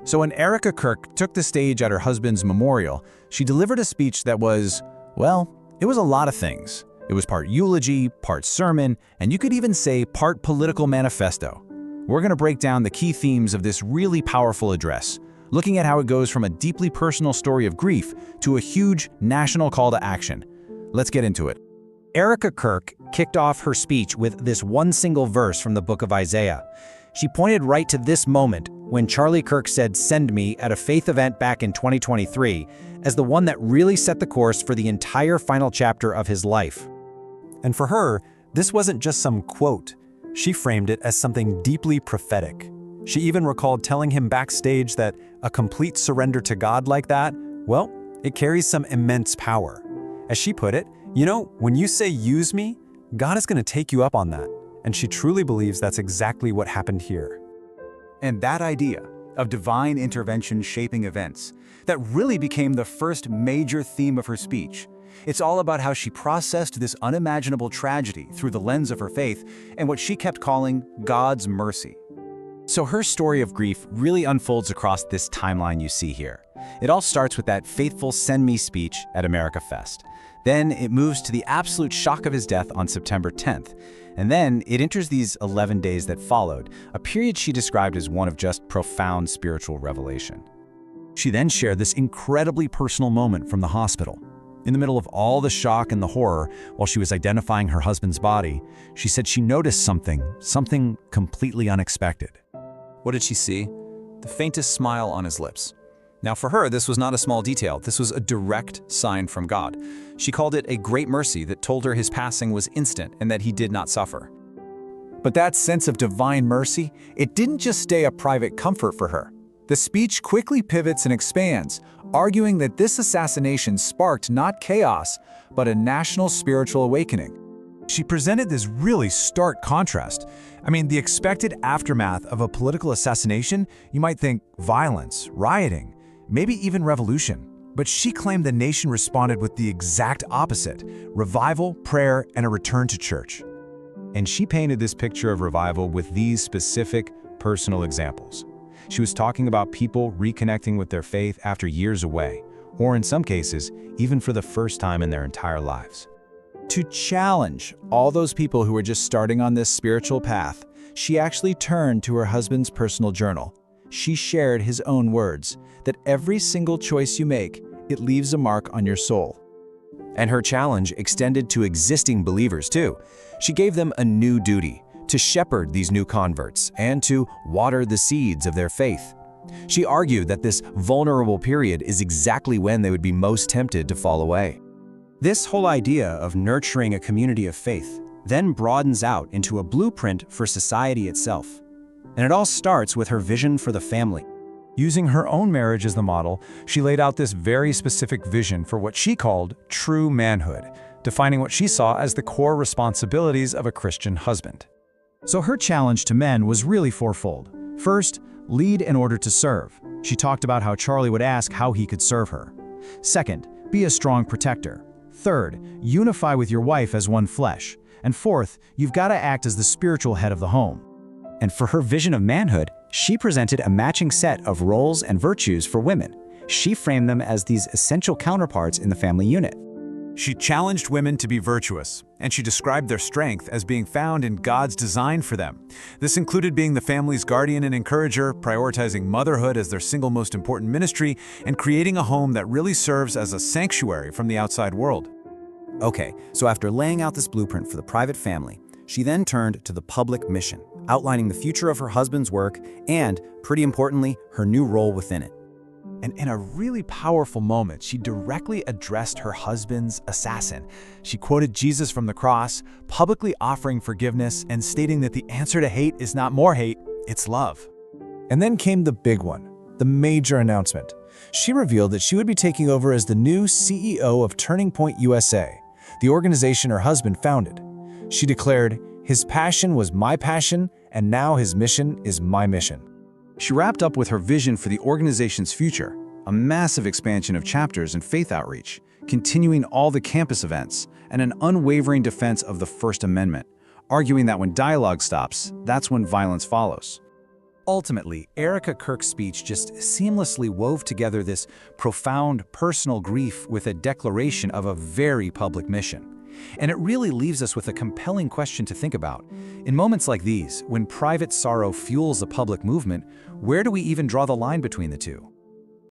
So when Erica Kirk took the stage at her husband's memorial, she delivered a speech that was, well, it was a lot of things. It was part eulogy, part sermon, and you could even say part political manifesto. We're going to break down the key themes of this really powerful address, looking at how it goes from a deeply personal story of grief to a huge national call to action. Let's get into it. Erica Kirk kicked off her speech with this one single verse from the book of Isaiah. She pointed right to this moment when Charlie Kirk said, "Send me," at a faith event back in 2023, as the one that really set the course for the entire final chapter of his life. And for her, this wasn't just some quote. She framed it as something deeply prophetic. She even recalled telling him backstage that a complete surrender to God like that, well, it carries some immense power. As she put it, when you say use me, God is going to take you up on that. And she truly believes that's exactly what happened here. And that idea of divine intervention shaping events, that really became the first major theme of her speech. It's all about how she processed this unimaginable tragedy through the lens of her faith and what she kept calling God's mercy. So her story of grief really unfolds across this timeline you see here. It all starts with that fateful Send Me speech at America Fest. Then it moves to the absolute shock of his death on September 10th. And then it enters these 11 days that followed, a period she described as one of just profound spiritual revelation. She then shared this incredibly personal moment from the hospital. In the middle of all the shock and the horror, while she was identifying her husband's body, she said she noticed something completely unexpected. What did she see? The faintest smile on his lips. Now for her, this was not a small detail. This was a direct sign from God. She called it a great mercy that told her his passing was instant and that he did not suffer. But that sense of divine mercy, it didn't just stay a private comfort for her. The speech quickly pivots and expands, arguing that this assassination sparked not chaos, but a national spiritual awakening. She presented this really stark contrast. The expected aftermath of a political assassination, you might think violence, rioting, maybe even revolution. But she claimed the nation responded with the exact opposite: revival, prayer, and a return to church. And she painted this picture of revival with these specific, personal examples. She was talking about people reconnecting with their faith after years away, or in some cases, even for the first time in their entire lives. To challenge all those people who were just starting on this spiritual path, she actually turned to her husband's personal journal. She shared his own words, that every single choice you make, it leaves a mark on your soul. And her challenge extended to existing believers too. She gave them a new duty: to shepherd these new converts and to water the seeds of their faith. She argued that this vulnerable period is exactly when they would be most tempted to fall away. This whole idea of nurturing a community of faith then broadens out into a blueprint for society itself. And it all starts with her vision for the family. Using her own marriage as the model, she laid out this very specific vision for what she called true manhood, defining what she saw as the core responsibilities of a Christian husband. So her challenge to men was really fourfold. First, lead in order to serve. She talked about how Charlie would ask how he could serve her. Second, be a strong protector. Third, unify with your wife as one flesh. And fourth, you've got to act as the spiritual head of the home. And for her vision of manhood, she presented a matching set of roles and virtues for women. She framed them as these essential counterparts in the family unit. She challenged women to be virtuous, and she described their strength as being found in God's design for them. This included being the family's guardian and encourager, prioritizing motherhood as their single most important ministry, and creating a home that really serves as a sanctuary from the outside world. Okay, so after laying out this blueprint for the private family, she then turned to the public mission, outlining the future of her husband's work and, pretty importantly, her new role within it. And in a really powerful moment, she directly addressed her husband's assassin. She quoted Jesus from the cross, publicly offering forgiveness and stating that the answer to hate is not more hate, it's love. And then came the big one, the major announcement. She revealed that she would be taking over as the new CEO of Turning Point USA, the organization her husband founded. She declared, "His passion was my passion, and now his mission is my mission." She wrapped up with her vision for the organization's future, a massive expansion of chapters and faith outreach, continuing all the campus events, and an unwavering defense of the First Amendment, arguing that when dialogue stops, that's when violence follows. Ultimately, Erica Kirk's speech just seamlessly wove together this profound personal grief with a declaration of a very public mission. And it really leaves us with a compelling question to think about. In moments like these, when private sorrow fuels a public movement, where do we even draw the line between the two?